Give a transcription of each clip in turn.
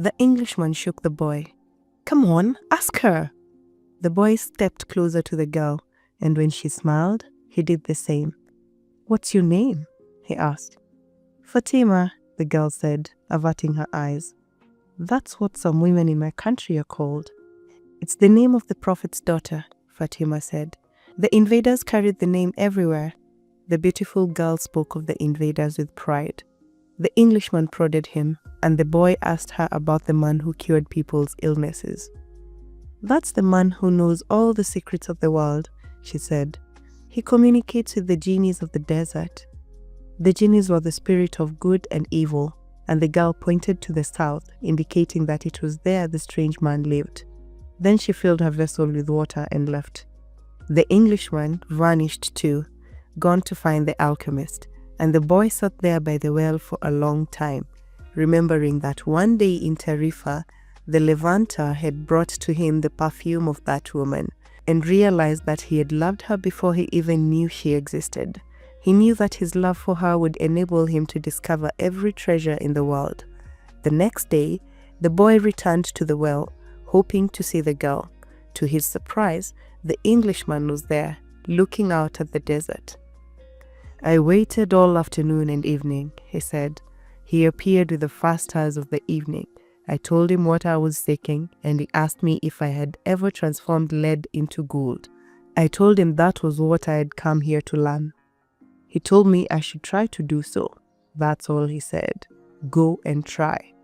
The Englishman shook the boy. "Come on, ask her." The boy stepped closer to the girl, and when she smiled, he did the same. "What's your name?" he asked. "Fatima," the girl said, averting her eyes. "That's what some women in my country are called." "It's the name of the Prophet's daughter," Fatima said. "The invaders carried the name everywhere." The beautiful girl spoke of the invaders with pride. The Englishman prodded him, and the boy asked her about the man who cured people's illnesses. "That's the man who knows all the secrets of the world," she said. "He communicates with the genies of the desert." The genies were the spirit of good and evil, and the girl pointed to the south, indicating that it was there the strange man lived. Then she filled her vessel with water and left. The Englishman vanished too, gone to find the alchemist, and the boy sat there by the well for a long time, remembering that one day in Tarifa, the Levanter had brought to him the perfume of that woman, and realized that he had loved her before he even knew she existed. He knew that his love for her would enable him to discover every treasure in the world. The next day, the boy returned to the well, hoping to see the girl. To his surprise, the Englishman was there, looking out at the desert. "I waited all afternoon and evening," he said. "He appeared with the first stars of the evening. I told him what I was seeking, and he asked me if I had ever transformed lead into gold. I told him that was what I had come here to learn. He told me I should try to do so. That's all he said. Go and try."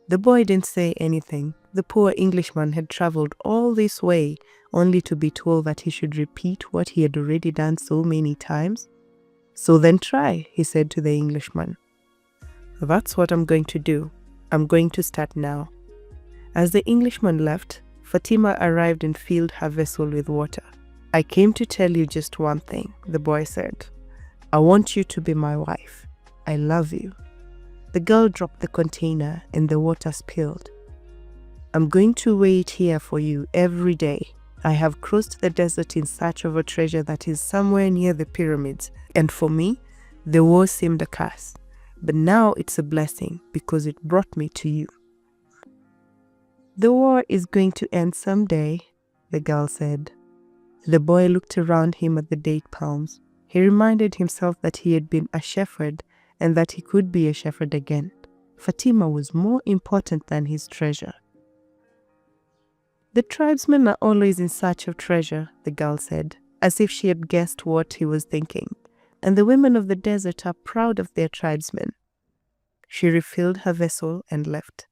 The boy didn't say anything. The poor Englishman had traveled all this way only to be told that he should repeat what he had already done so many times. "So then try," he said to the Englishman. "That's what I'm going to do. I'm going to start now." As the Englishman left, Fatima arrived and filled her vessel with water. "I came to tell you just one thing," the boy said. "I want you to be my wife. I love you." The girl dropped the container and the water spilled. "I'm going to wait here for you every day. I have crossed the desert in search of a treasure that is somewhere near the pyramids, and for me, the war seemed a curse. But now it's a blessing because it brought me to you." "The war is going to end someday," the girl said. The boy looked around him at the date palms. He reminded himself that he had been a shepherd and that he could be a shepherd again. Fatima was more important than his treasure. "The tribesmen are always in search of treasure," the girl said, as if she had guessed what he was thinking. "And the women of the desert are proud of their tribesmen." She refilled her vessel and left.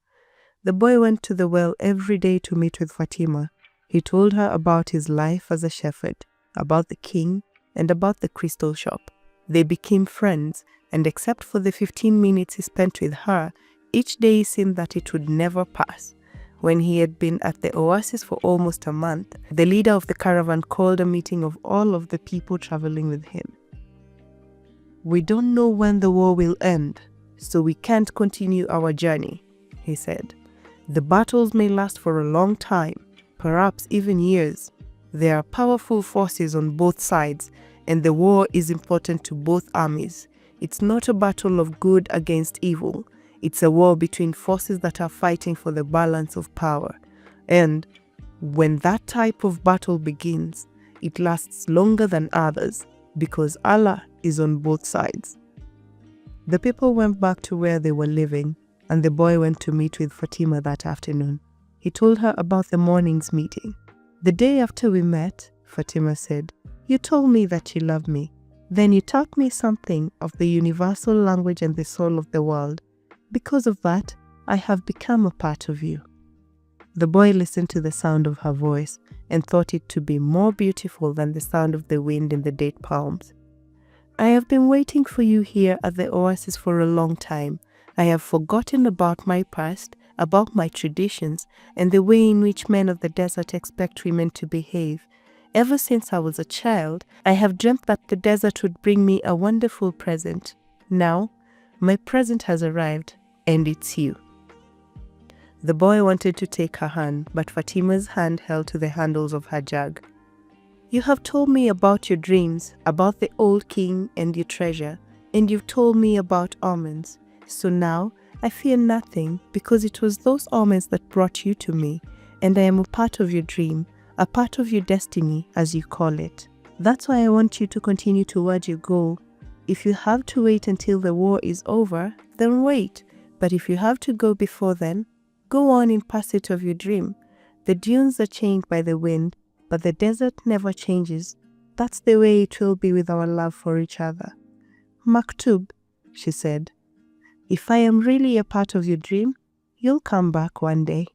The boy went to the well every day to meet with Fatima. He told her about his life as a shepherd, about the king, and about the crystal shop. They became friends, and except for the 15 minutes he spent with her, each day seemed that it would never pass. When he had been at the oasis for almost a month, the leader of the caravan called a meeting of all of the people traveling with him. "We don't know when the war will end, so we can't continue our journey," he said. "The battles may last for a long time, perhaps even years. There are powerful forces on both sides, and the war is important to both armies. It's not a battle of good against evil. It's a war between forces that are fighting for the balance of power. And when that type of battle begins, it lasts longer than others because Allah is on both sides." The people went back to where they were living, and the boy went to meet with Fatima that afternoon. He told her about the morning's meeting. "The day after we met," Fatima said, "you told me that you loved me. Then you taught me something of the universal language and the soul of the world. Because of that, I have become a part of you." The boy listened to the sound of her voice and thought it to be more beautiful than the sound of the wind in the date palms. "I have been waiting for you here at the oasis for a long time. I have forgotten about my past, about my traditions, and the way in which men of the desert expect women to behave. Ever since I was a child, I have dreamt that the desert would bring me a wonderful present. Now, my present has arrived, and it's you." The boy wanted to take her hand, but Fatima's hand held to the handles of her jug. "You have told me about your dreams, about the old king and your treasure, and you've told me about almonds. So now, I fear nothing, because it was those omens that brought you to me, and I am a part of your dream, a part of your destiny, as you call it. That's why I want you to continue toward your goal. If you have to wait until the war is over, then wait. But if you have to go before then, go on in pursuit of your dream. The dunes are changed by the wind, but the desert never changes. That's the way it will be with our love for each other. Maktub, she said, if I am really a part of your dream, you'll come back one day.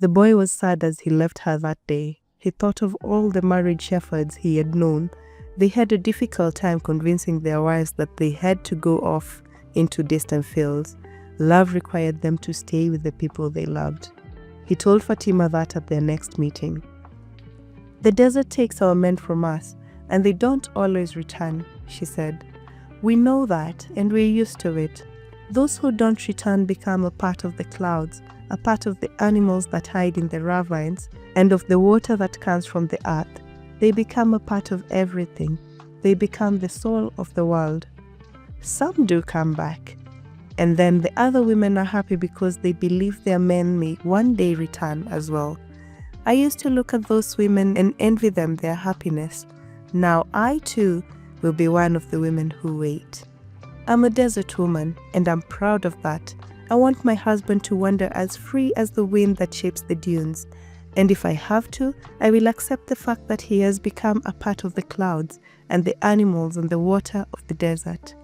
The boy was sad as he left her that day. He thought of all the married shepherds he had known. They had a difficult time convincing their wives that they had to go off into distant fields. Love required them to stay with the people they loved. He told Fatima that at their next meeting. The desert takes our men from us, and they don't always return, she said. We know that, and we're used to it. Those who don't return become a part of the clouds, a part of the animals that hide in the ravines, and of the water that comes from the earth. They become a part of everything. They become the soul of the world. Some do come back, and then the other women are happy because they believe their men may one day return as well. I used to look at those women and envy them their happiness. Now I too will be one of the women who wait. I'm a desert woman, and I'm proud of that. I want my husband to wander as free as the wind that shapes the dunes. And if I have to, I will accept the fact that he has become a part of the clouds and the animals and the water of the desert.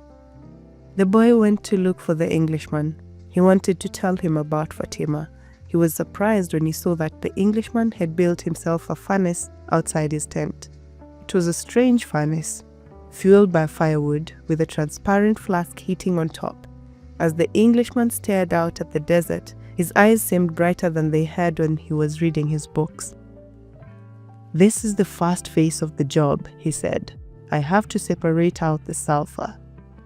The boy went to look for the Englishman. He wanted to tell him about Fatima. He was surprised when he saw that the Englishman had built himself a furnace outside his tent. It was a strange furnace, fueled by firewood, with a transparent flask heating on top. As the Englishman stared out at the desert, his eyes seemed brighter than they had when he was reading his books. This is the first phase of the job, he said. I have to separate out the sulfur.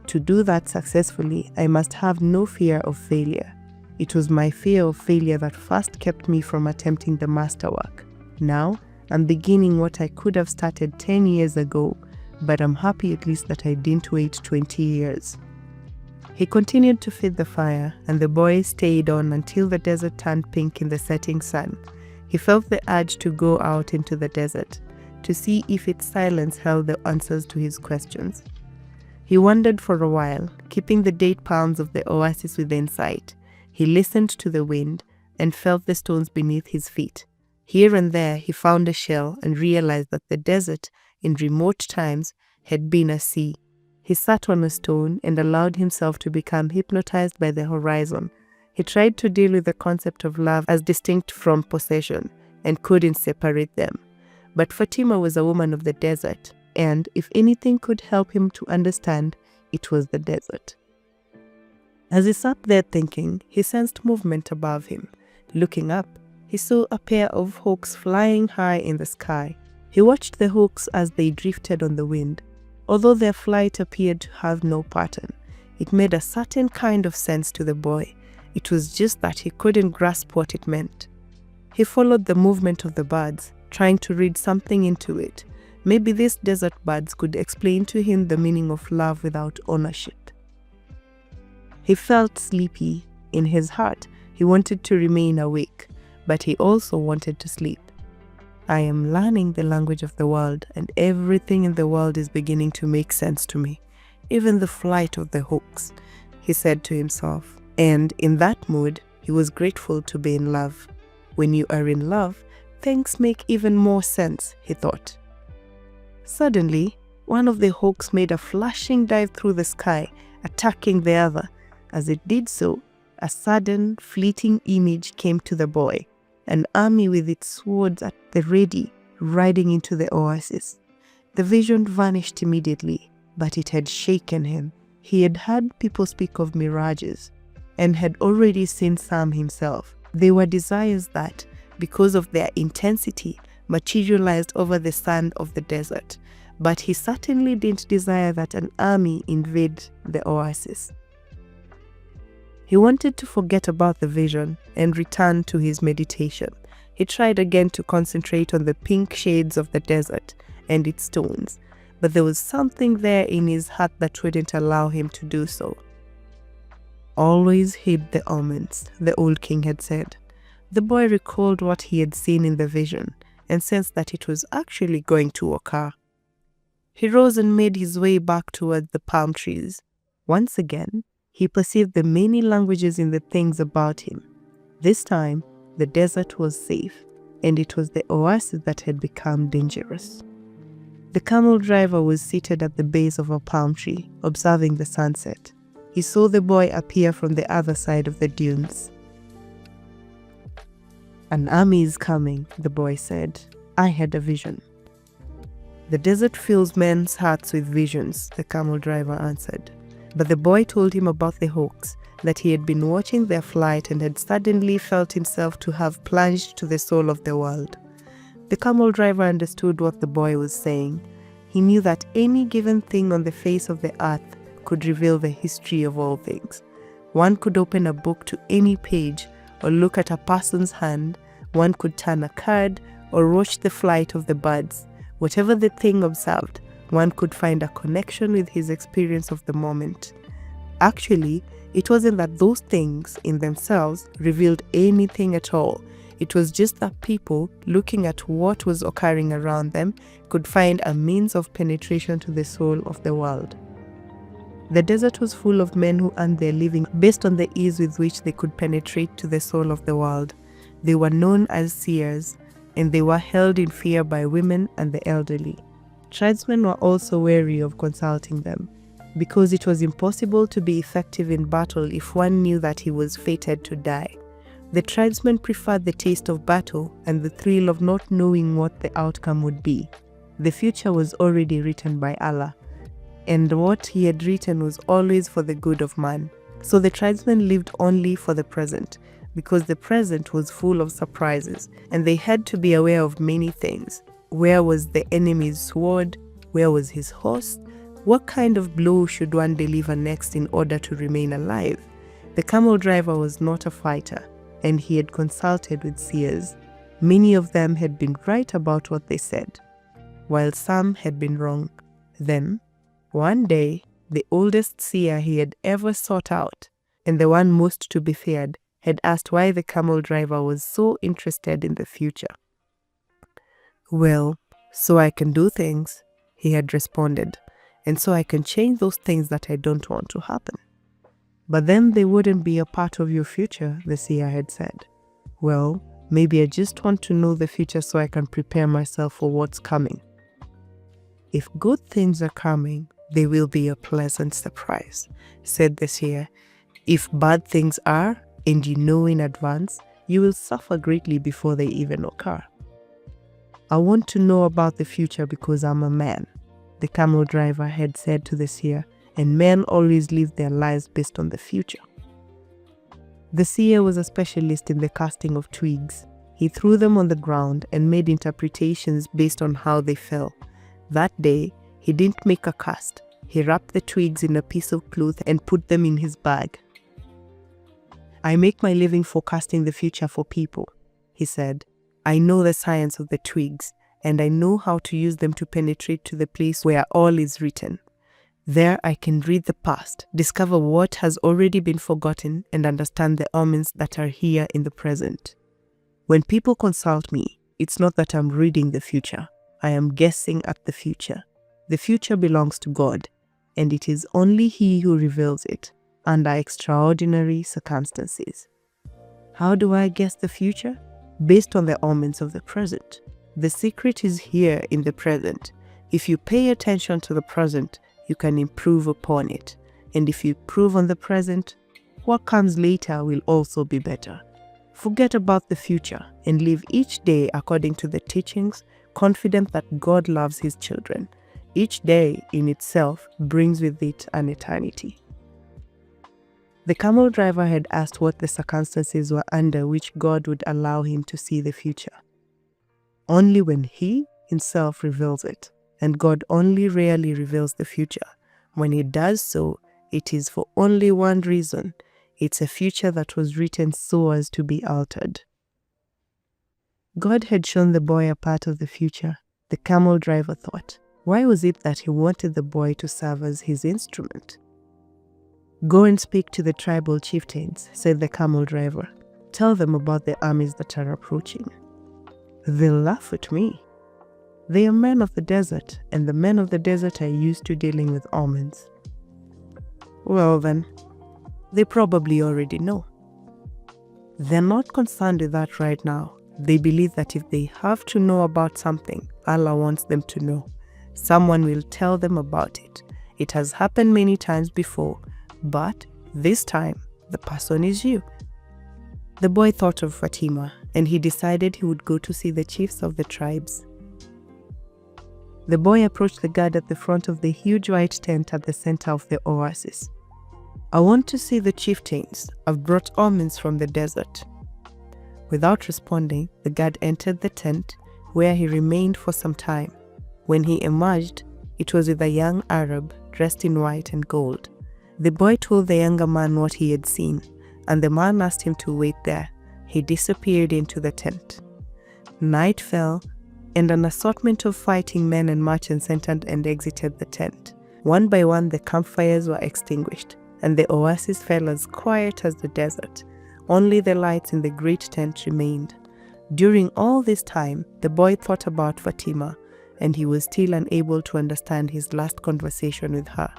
To do that successfully, I must have no fear of failure. It was my fear of failure that first kept me from attempting the masterwork. Now, I'm beginning what I could have started 10 years ago, but I'm happy at least that I didn't wait 20 years. He continued to feed the fire, and the boy stayed on until the desert turned pink in the setting sun. He felt the urge to go out into the desert, to see if its silence held the answers to his questions. He wandered for a while, keeping the date palms of the oasis within sight. He listened to the wind and felt the stones beneath his feet. Here and there he found a shell and realized that the desert, in remote times, had been a sea. He sat on a stone and allowed himself to become hypnotized by the horizon. He tried to deal with the concept of love as distinct from possession and couldn't separate them. But Fatima was a woman of the desert, and if anything could help him to understand, it was the desert. As he sat there thinking, he sensed movement above him. Looking up, he saw a pair of hawks flying high in the sky. He watched the hawks as they drifted on the wind. Although their flight appeared to have no pattern, it made a certain kind of sense to the boy. It was just that he couldn't grasp what it meant. He followed the movement of the birds, trying to read something into it. Maybe these desert birds could explain to him the meaning of love without ownership. He felt sleepy. In his heart, he wanted to remain awake, but he also wanted to sleep. I am learning the language of the world, and everything in the world is beginning to make sense to me. Even the flight of the hawks, he said to himself. And in that mood, he was grateful to be in love. When you are in love, things make even more sense, he thought. Suddenly, one of the hawks made a flashing dive through the sky, attacking the other. As it did so, a sudden, fleeting image came to the boy. An army with its swords at the ready, riding into the oasis. The vision vanished immediately, but it had shaken him. He had heard people speak of mirages, and had already seen some himself. They were desires that, because of their intensity, materialized over the sand of the desert. But he certainly didn't desire that an army invade the oasis. He wanted to forget about the vision and return to his meditation. He tried again to concentrate on the pink shades of the desert and its stones, but there was something there in his heart that wouldn't allow him to do so. always hid the omens, the old king had said. The boy recalled what he had seen in the vision and sensed that it was actually going to occur. He rose and made his way back toward the palm trees. Once again, he perceived the many languages in the things about him. This time, the desert was safe, and it was the oasis that had become dangerous. The camel driver was seated at the base of a palm tree, observing the sunset. He saw the boy appear from the other side of the dunes. "An army is coming," the boy said. "I had a vision." "The desert fills men's hearts with visions," the camel driver answered. But the boy told him about the hawks, that he had been watching their flight and had suddenly felt himself to have plunged to the soul of the world. The camel driver understood what the boy was saying. He knew that any given thing on the face of the earth could reveal the history of all things. One could open a book to any page, or look at a person's hand. One could turn a card, or watch the flight of the birds. Whatever the thing observed, one could find a connection with his experience of the moment. Actually, it wasn't that those things in themselves revealed anything at all. It was just that people, looking at what was occurring around them, could find a means of penetration to the soul of the world. The desert was full of men who earned their living based on the ease with which they could penetrate to the soul of the world. They were known as seers, and they were held in fear by women and the elderly. Tribesmen were also wary of consulting them, because it was impossible to be effective in battle if one knew that he was fated to die. The tribesmen preferred the taste of battle and the thrill of not knowing what the outcome would be. The future was already written by Allah, and what he had written was always for the good of man. So the tribesmen lived only for the present, because the present was full of surprises, and they had to be aware of many things. Where was the enemy's sword? Where was his horse? What kind of blow should one deliver next in order to remain alive? The camel driver was not a fighter, and he had consulted with seers. Many of them had been right about what they said, while some had been wrong. Then, one day, the oldest seer he had ever sought out, and the one most to be feared, had asked why the camel driver was so interested in the future. "Well, so I can do things," he had responded, "and so I can change those things that I don't want to happen." "But then they wouldn't be a part of your future," the seer had said. "Well, maybe I just want to know the future so I can prepare myself for what's coming." "If good things are coming, they will be a pleasant surprise," said the seer. "If bad things are, and you know in advance, you will suffer greatly before they even occur." "I want to know about the future because I'm a man," the camel driver had said to the seer, "and men always live their lives based on the future." The seer was a specialist in the casting of twigs. He threw them on the ground and made interpretations based on how they fell. That day, he didn't make a cast. He wrapped the twigs in a piece of cloth and put them in his bag. "I make my living forecasting the future for people," he said. "I know the science of the twigs, and I know how to use them to penetrate to the place where all is written. There I can read the past, discover what has already been forgotten, and understand the omens that are here in the present. When people consult me, it's not that I'm reading the future. I am guessing at the future. The future belongs to God, and it is only He who reveals it under extraordinary circumstances. How do I guess the future? Based on the omens of the present. The secret is here in the present. If you pay attention to the present, you can improve upon it. And if you improve on the present, what comes later will also be better. Forget about the future and live each day according to the teachings, confident that God loves His children. Each day in itself brings with it an eternity." The camel driver had asked what the circumstances were under which God would allow him to see the future. Only when He Himself reveals it, and God only rarely reveals the future. When He does so, it is for only one reason. It's a future that was written so as to be altered. God had shown the boy a part of the future, the camel driver thought. Why was it that He wanted the boy to serve as His instrument? "Go and speak to the tribal chieftains," said the camel driver. "Tell them about the armies that are approaching." "They'll laugh at me. They are men of the desert, and the men of the desert are used to dealing with almonds." "Well then, they probably already know." "They're not concerned with that right now. They believe that if they have to know about something, Allah wants them to know. Someone will tell them about it. It has happened many times before, but this time, the person is you." The boy thought of Fatima, and he decided he would go to see the chiefs of the tribes. The boy approached the guard at the front of the huge white tent at the center of the oasis. "I want to see the chieftains. I've brought almonds from the desert." Without responding, the guard entered the tent, where he remained for some time. When he emerged, it was with a young Arab dressed in white and gold. The boy told the younger man what he had seen, and the man asked him to wait there. He disappeared into the tent. Night fell, and an assortment of fighting men and merchants entered and exited the tent. One by one, the campfires were extinguished, and the oasis fell as quiet as the desert. Only the lights in the great tent remained. During all this time, the boy thought about Fatima, and he was still unable to understand his last conversation with her.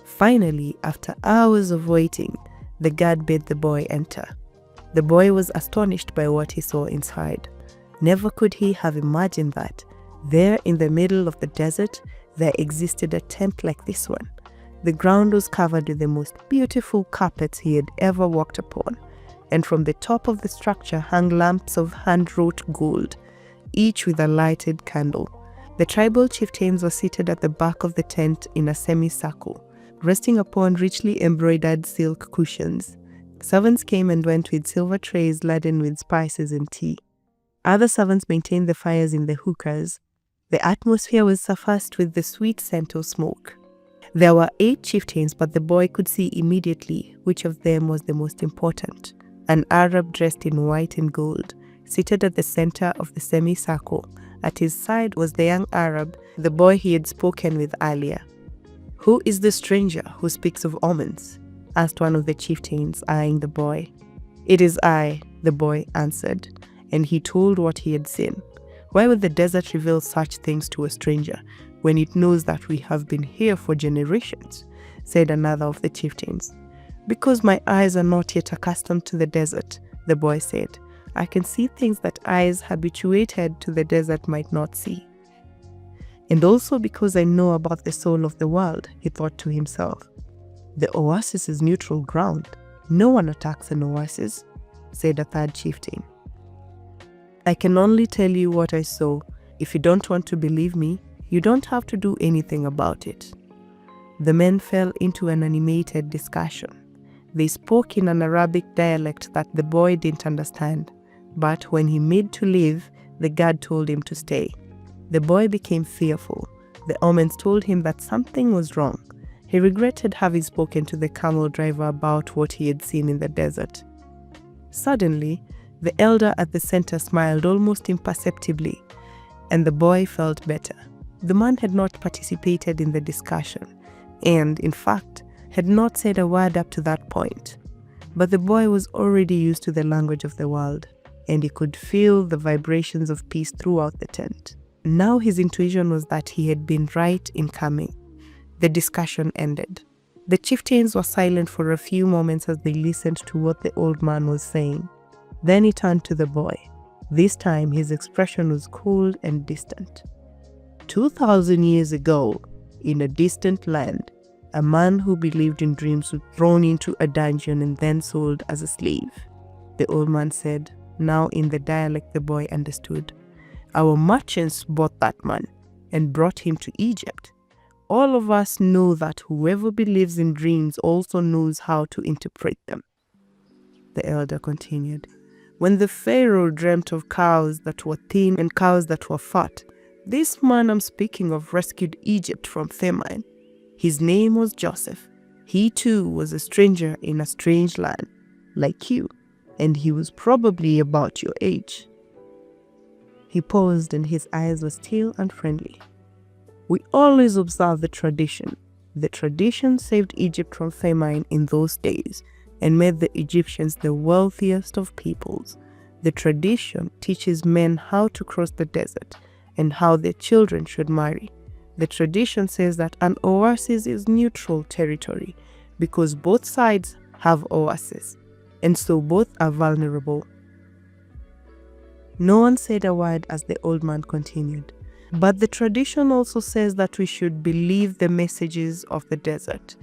Finally, after hours of waiting, the guard bade the boy enter. The boy was astonished by what he saw inside. Never could he have imagined that, there in the middle of the desert, there existed a tent like this one. The ground was covered with the most beautiful carpets he had ever walked upon, and from the top of the structure hung lamps of hand-wrought gold, each with a lighted candle. The tribal chieftains were seated at the back of the tent in a semicircle, resting upon richly embroidered silk cushions. Servants came and went with silver trays laden with spices and tea. Other servants maintained the fires in the hookahs. The atmosphere was suffused with the sweet scent of smoke. There were 8 chieftains, but the boy could see immediately which of them was the most important. An Arab dressed in white and gold, seated at the center of the semicircle. At his side was the young Arab, the boy he had spoken with earlier. "Who is the stranger who speaks of almonds?" asked one of the chieftains, eyeing the boy. "It is I," the boy answered, and he told what he had seen. "Why would the desert reveal such things to a stranger when it knows that we have been here for generations?" said another of the chieftains. "Because my eyes are not yet accustomed to the desert," the boy said. "I can see things that eyes habituated to the desert might not see. And also because I know about the soul of the world," he thought to himself. "The oasis is neutral ground. No one attacks an oasis," said a third chieftain. "I can only tell you what I saw. If you don't want to believe me, you don't have to do anything about it." The men fell into an animated discussion. They spoke in an Arabic dialect that the boy didn't understand, but when he made to leave, the guard told him to stay. The boy became fearful. The omens told him that something was wrong. He regretted having spoken to the camel driver about what he had seen in the desert. Suddenly, the elder at the center smiled almost imperceptibly, and the boy felt better. The man had not participated in the discussion, and, in fact, had not said a word up to that point. But the boy was already used to the language of the world, and he could feel the vibrations of peace throughout the tent. Now his intuition was that he had been right in coming. The discussion ended. The chieftains were silent for a few moments as they listened to what the old man was saying. Then he turned to the boy. This time his expression was cold and distant. 2,000 years ago, in a distant land, a man who believed in dreams was thrown into a dungeon and then sold as a slave," the old man said, now in the dialect the boy understood. "Our merchants bought that man and brought him to Egypt. All of us know that whoever believes in dreams also knows how to interpret them," the elder continued. "When the Pharaoh dreamt of cows that were thin and cows that were fat, this man I'm speaking of rescued Egypt from famine. His name was Joseph. He too was a stranger in a strange land, like you, and he was probably about your age." He paused and his eyes were still and friendly. "We always observe the tradition. The tradition saved Egypt from famine in those days and made the Egyptians the wealthiest of peoples. The tradition teaches men how to cross the desert and how their children should marry. The tradition says that an oasis is neutral territory because both sides have oases, and so both are vulnerable. No one said a word as the old man continued. But the tradition also says that we should believe the messages of the desert.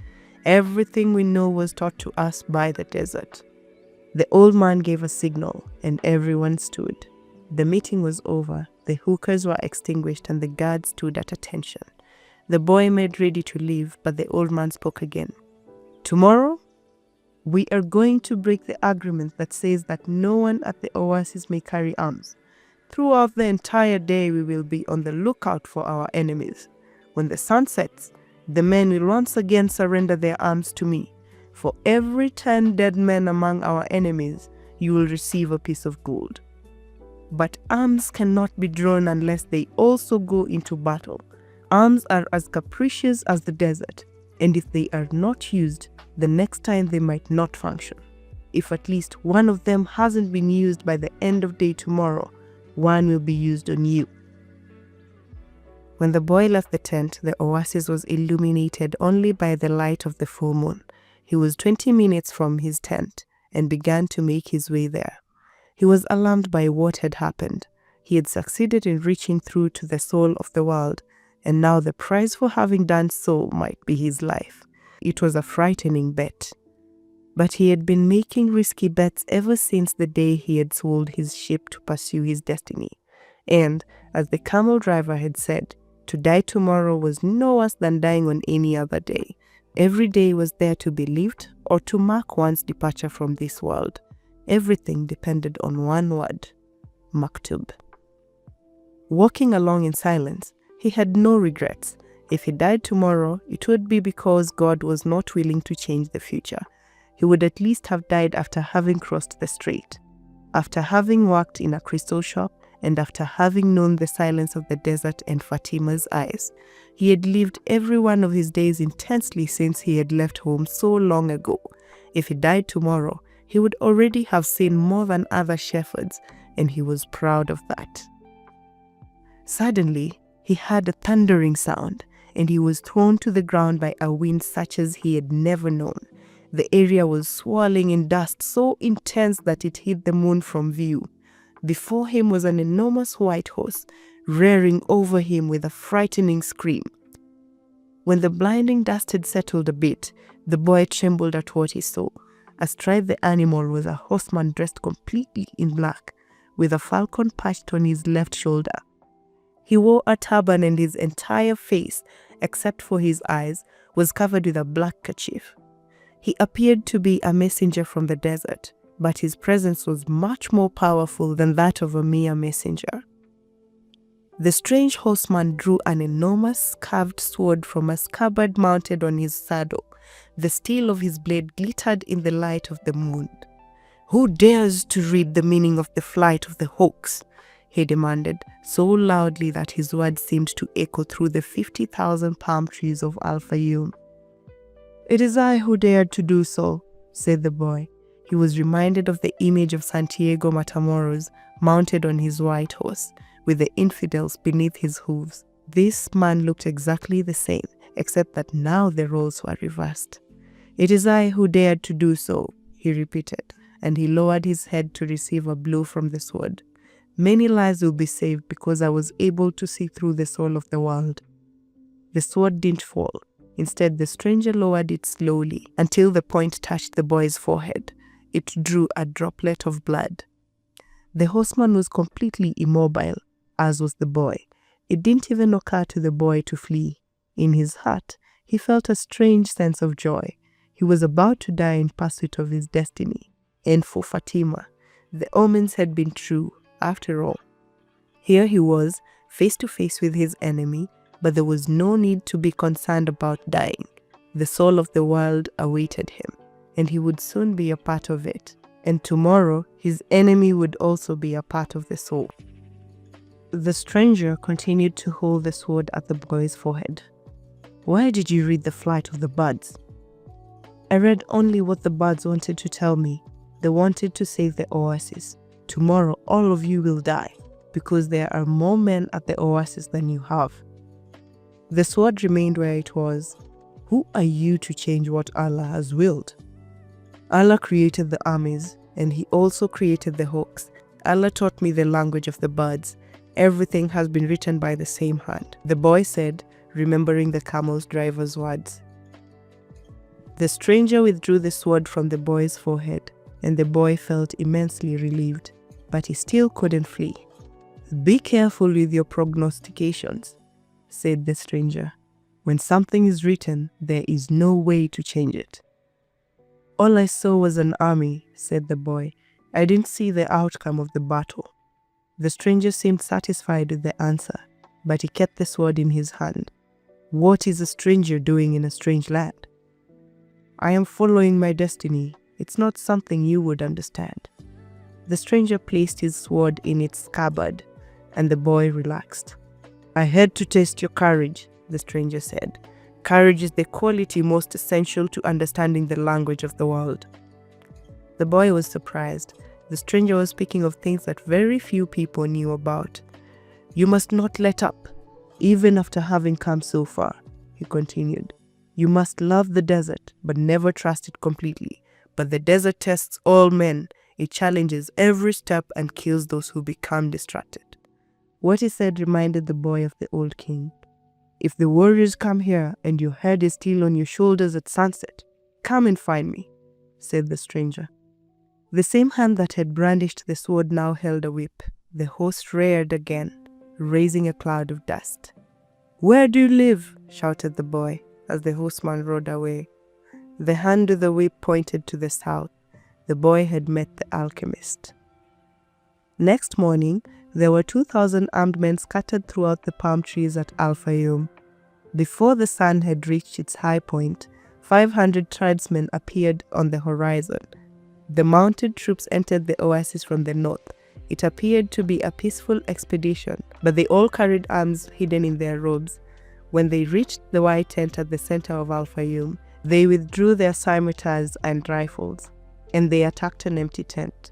Everything we know was taught to us by the desert. The old man gave a signal, and everyone stood. The meeting was over, the hookahs were extinguished, and the guards stood at attention. The boy made ready to leave, but the old man spoke again. Tomorrow, we are going to break the agreement that says that no one at the oasis may carry arms. Throughout the entire day, we will be on the lookout for our enemies. When the sun sets, the men will once again surrender their arms to me. For every 10 dead men among our enemies, you will receive a piece of gold. But arms cannot be drawn unless they also go into battle. Arms are as capricious as the desert, and if they are not used, the next time they might not function. If at least one of them hasn't been used by the end of day tomorrow, one will be used on you. When the boy left the tent, the oasis was illuminated only by the light of the full moon. He was 20 minutes from his tent and began to make his way there. He was alarmed by what had happened. He had succeeded in reaching through to the soul of the world, and now the price for having done so might be his life. It was a frightening bet. But he had been making risky bets ever since the day he had sold his ship to pursue his destiny. And, as the camel driver had said, to die tomorrow was no worse than dying on any other day. Every day was there to be lived or to mark one's departure from this world. Everything depended on one word: Maktub. Walking along in silence, he had no regrets. If he died tomorrow, it would be because God was not willing to change the future. He would at least have died after having crossed the strait, after having worked in a crystal shop, and after having known the silence of the desert and Fatima's eyes. He had lived every one of his days intensely since he had left home so long ago. If he died tomorrow, he would already have seen more than other shepherds, and he was proud of that. Suddenly, he heard a thundering sound, and he was thrown to the ground by a wind such as he had never known. The area was swirling in dust so intense that it hid the moon from view. Before him was an enormous white horse, rearing over him with a frightening scream. When the blinding dust had settled a bit, the boy trembled at what he saw. Astride the animal was a horseman dressed completely in black, with a falcon perched on his left shoulder. He wore a turban, and his entire face, except for his eyes, was covered with a black kerchief. He appeared to be a messenger from the desert, but his presence was much more powerful than that of a mere messenger. The strange horseman drew an enormous carved sword from a scabbard mounted on his saddle. The steel of his blade glittered in the light of the moon. "Who dares to read the meaning of the flight of the hawks?" he demanded, so loudly that his words seemed to echo through the 50,000 palm trees of Al-Fayoum. "It is I who dared to do so," said the boy. He was reminded of the image of Santiago Matamoros mounted on his white horse, with the infidels beneath his hooves. This man looked exactly the same, except that now the roles were reversed. "It is I who dared to do so," he repeated, and he lowered his head to receive a blow from the sword. "Many lives will be saved because I was able to see through the soul of the world." The sword didn't fall. Instead, the stranger lowered it slowly until the point touched the boy's forehead. It drew a droplet of blood. The horseman was completely immobile, as was the boy. It didn't even occur to the boy to flee. In his heart, he felt a strange sense of joy. He was about to die in pursuit of his destiny. And for Fatima, the omens had been true, after all. Here he was, face to face with his enemy, but there was no need to be concerned about dying. The soul of the world awaited him, and he would soon be a part of it. And tomorrow, his enemy would also be a part of the soul. The stranger continued to hold the sword at the boy's forehead. Why did you read the flight of the birds? I read only what the birds wanted to tell me. They wanted to save the oasis. Tomorrow all of you will die, because there are more men at the oasis than you have. The sword remained where it was. Who are you to change what Allah has willed? Allah created the armies, and He also created the hawks. Allah taught me the language of the birds. Everything has been written by the same hand, the boy said, remembering the camel's driver's words. The stranger withdrew the sword from the boy's forehead, and the boy felt immensely relieved, but he still couldn't flee. Be careful with your prognostications, said the stranger. When something is written, there is no way to change it. All I saw was an army, said the boy. I didn't see the outcome of the battle. The stranger seemed satisfied with the answer, but he kept the sword in his hand. What is a stranger doing in a strange land? I am following my destiny. It's not something you would understand. The stranger placed his sword in its scabbard, and the boy relaxed. I had to test your courage, the stranger said. Courage is the quality most essential to understanding the language of the world. The boy was surprised. The stranger was speaking of things that very few people knew about. You must not let up, even after having come so far, he continued. You must love the desert, but never trust it completely. But the desert tests all men. It challenges every step and kills those who become distracted. What he said reminded the boy of the old king. If the warriors come here and your head is still on your shoulders at sunset, come and find me, said the stranger. The same hand that had brandished the sword now held a whip. The host reared again, raising a cloud of dust. Where do you live? Shouted the boy as the horseman rode away. The hand with the whip pointed to the south. The boy had met the alchemist. Next morning, there were 2,000 armed men scattered throughout the palm trees at Al-Fayoum. Before the sun had reached its high point, 500 tribesmen appeared on the horizon. The mounted troops entered the oasis from the north. It appeared to be a peaceful expedition, but they all carried arms hidden in their robes. When they reached the white tent at the center of Al-Fayoum, they withdrew their scimitars and rifles, and they attacked an empty tent.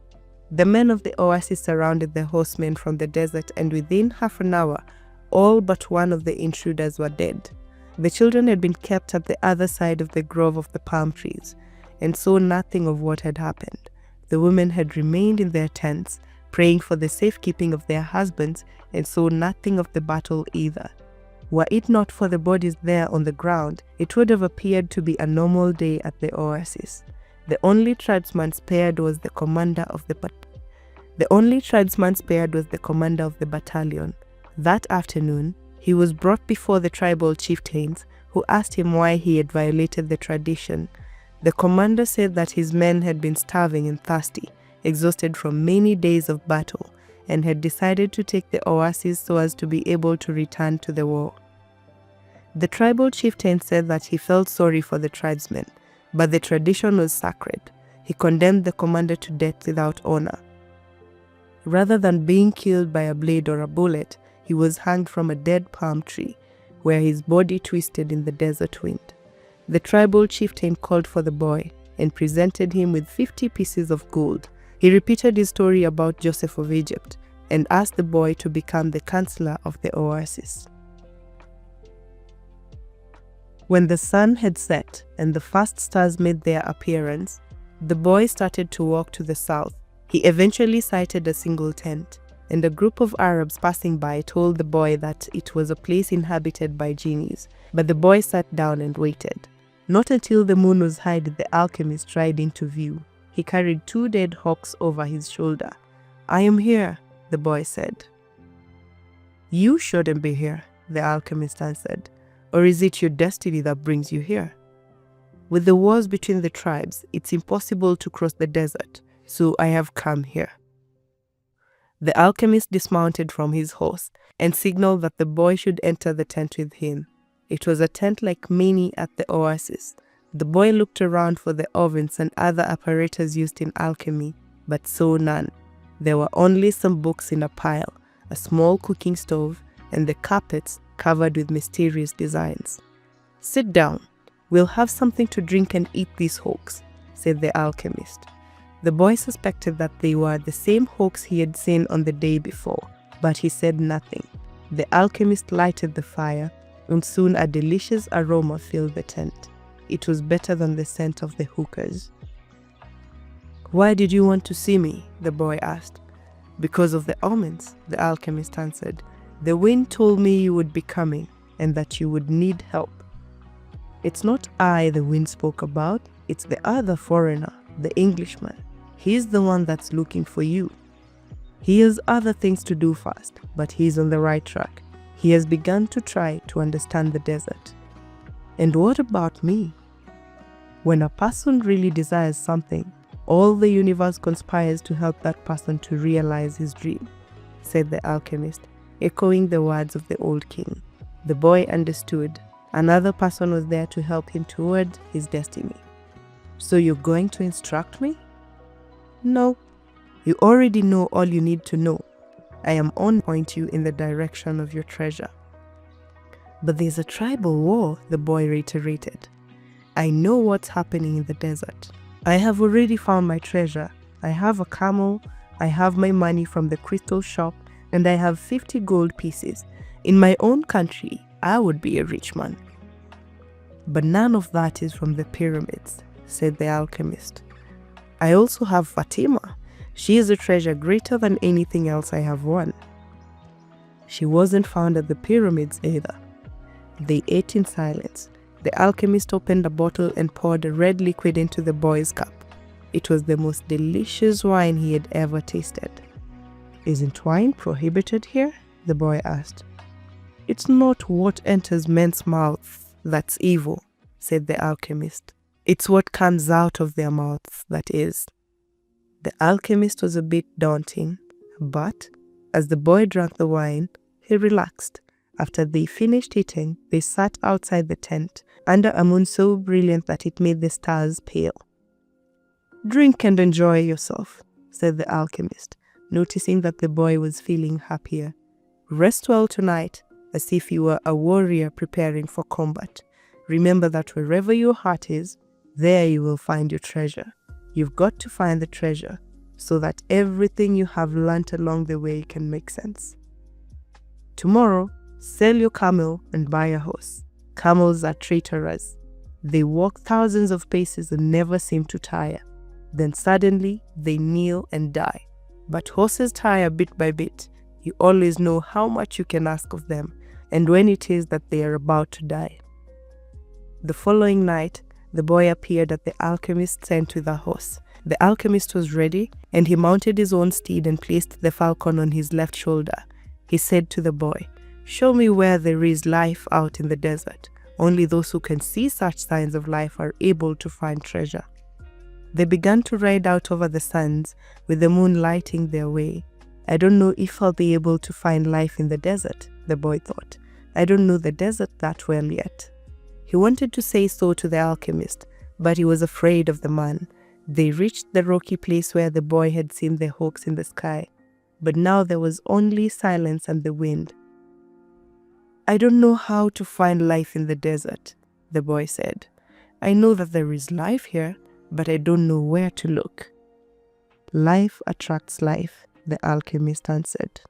The men of the oasis surrounded the horsemen from the desert, and within half an hour, all but one of the intruders were dead. The children had been kept at the other side of the grove of the palm trees, and saw nothing of what had happened. The women had remained in their tents, praying for the safekeeping of their husbands, and saw nothing of the battle either. Were it not for the bodies there on the ground, it would have appeared to be a normal day at the oasis. The only tribesman spared was the commander of the battalion. That afternoon, he was brought before the tribal chieftains, who asked him why he had violated the tradition. The commander said that his men had been starving and thirsty, exhausted from many days of battle, and had decided to take the oasis so as to be able to return to the war. The tribal chieftain said that he felt sorry for the tribesmen, but the tradition was sacred. He condemned the commander to death without honor. Rather than being killed by a blade or a bullet, he was hanged from a dead palm tree, where his body twisted in the desert wind. The tribal chieftain called for the boy and presented him with 50 pieces of gold. He repeated his story about Joseph of Egypt and asked the boy to become the counselor of the oasis. When the sun had set and the first stars made their appearance, the boy started to walk to the south. He eventually sighted a single tent, and a group of Arabs passing by told the boy that it was a place inhabited by genies. But the boy sat down and waited. Not until the moon was high did the alchemist ride into view. He carried 2 dead hawks over his shoulder. I am here, the boy said. You shouldn't be here, the alchemist answered. Or is it your destiny that brings you here? With the wars between the tribes, it's impossible to cross the desert, so I have come here. The alchemist dismounted from his horse and signaled that the boy should enter the tent with him. It was a tent like many at the oasis. The boy looked around for the ovens and other apparatus used in alchemy, but saw none. There were only some books in a pile, a small cooking stove, and the carpets covered with mysterious designs. "Sit down. We'll have something to drink and eat these hawks," said the alchemist. The boy suspected that they were the same hawks he had seen on the day before, but he said nothing. The alchemist lighted the fire, and soon a delicious aroma filled the tent. It was better than the scent of the hookahs. "Why did you want to see me?" the boy asked. "Because of the omens," the alchemist answered. "The wind told me you would be coming, and that you would need help." "It's not I the wind spoke about, it's the other foreigner, the Englishman. He's the one that's looking for you. He has other things to do first, but he's on the right track. He has begun to try to understand the desert." "And what about me?" "When a person really desires something, all the universe conspires to help that person to realize his dream," said the alchemist, echoing the words of the old king. The boy understood. Another person was there to help him toward his destiny. "So you're going to instruct me?" "No. You already know all you need to know. I am on point you in the direction of your treasure." "But there's a tribal war," the boy reiterated. "I know what's happening in the desert. I have already found my treasure. I have a camel, I have my money from the crystal shop, and I have 50 gold pieces. In my own country, I would be a rich man." "But none of that is from the pyramids," said the alchemist. "I also have Fatima. She is a treasure greater than anything else I have won." "She wasn't found at the pyramids either." They ate in silence. The alchemist opened a bottle and poured a red liquid into the boy's cup. It was the most delicious wine he had ever tasted. "Isn't wine prohibited here?" the boy asked. "It's not what enters men's mouths that's evil," said the alchemist. "It's what comes out of their mouths that is." The alchemist was a bit daunting, but as the boy drank the wine, he relaxed. After they finished eating, they sat outside the tent, under a moon so brilliant that it made the stars pale. "Drink and enjoy yourself," said the alchemist, noticing that the boy was feeling happier. "Rest well tonight, as if you were a warrior preparing for combat. Remember that wherever your heart is, there you will find your treasure. You've got to find the treasure, so that everything you have learnt along the way can make sense. Tomorrow, sell your camel and buy a horse. Camels are traitorous. They walk thousands of paces and never seem to tire. Then suddenly, they kneel and die. But horses tire bit by bit. You always know how much you can ask of them, and when it is that they are about to die." The following night, the boy appeared at the alchemist's tent with a horse. The alchemist was ready, and he mounted his own steed and placed the falcon on his left shoulder. He said to the boy, "Show me where there is life out in the desert. Only those who can see such signs of life are able to find treasure." They began to ride out over the sands, with the moon lighting their way. "I don't know if I'll be able to find life in the desert," the boy thought. "I don't know the desert that well yet." He wanted to say so to the alchemist, but he was afraid of the man. They reached the rocky place where the boy had seen the hawks in the sky, but now there was only silence and the wind. "I don't know how to find life in the desert," the boy said. "I know that there is life here, but I don't know where to look." "Life attracts life," the alchemist answered.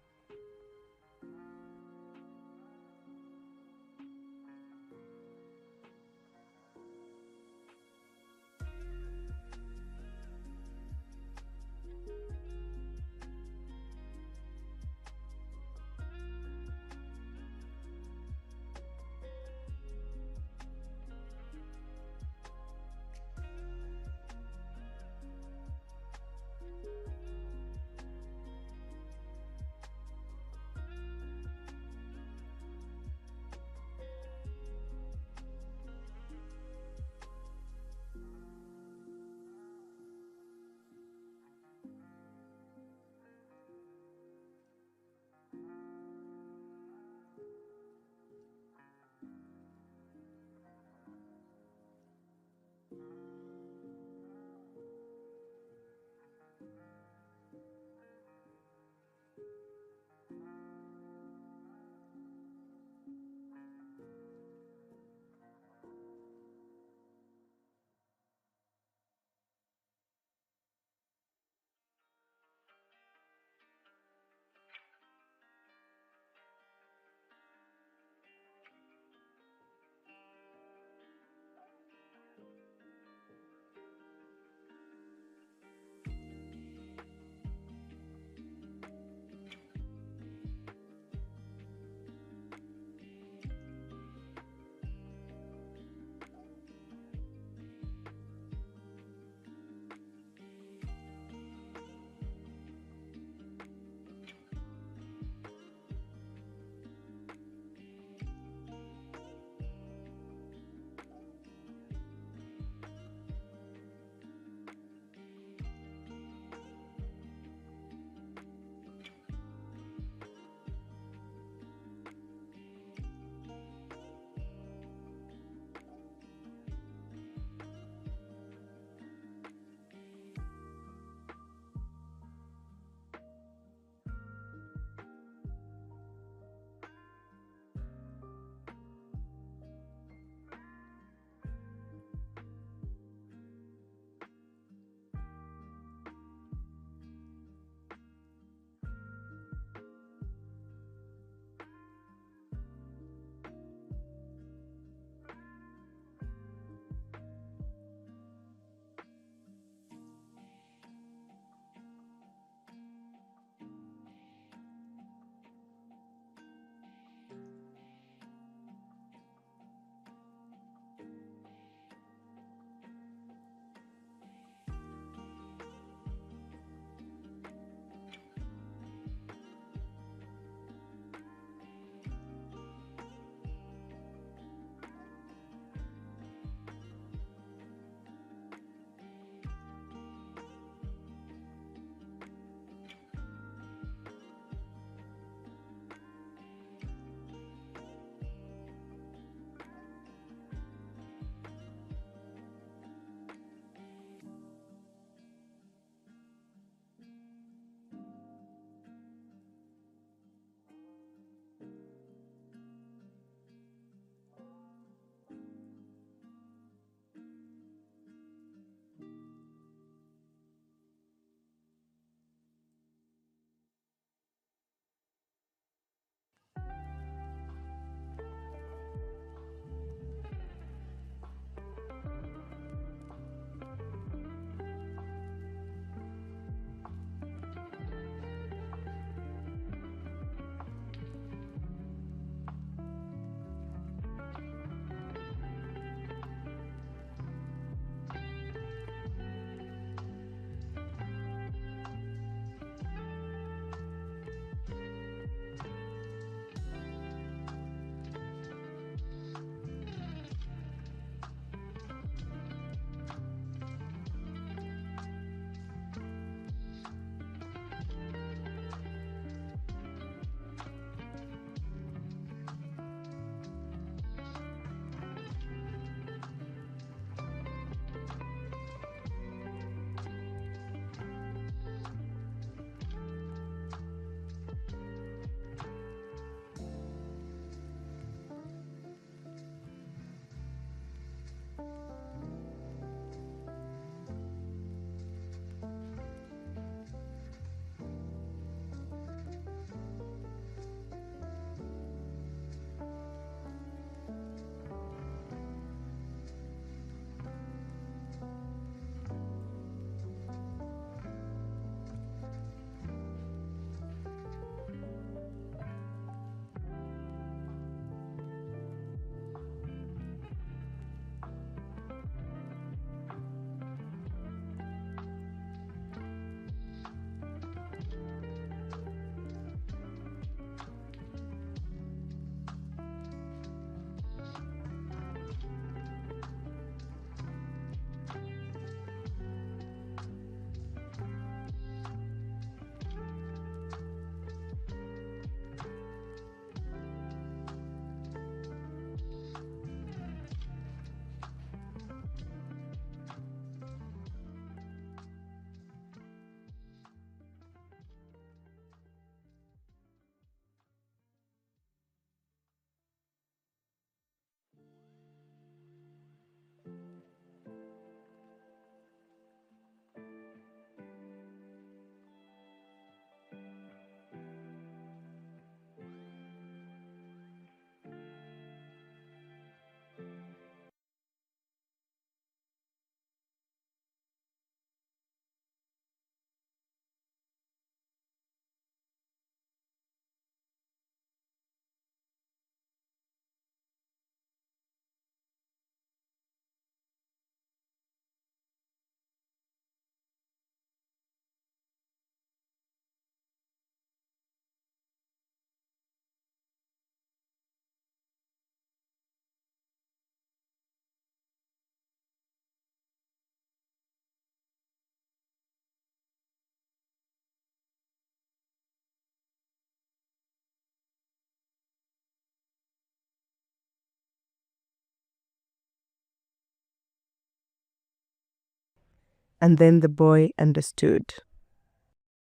And then the boy understood.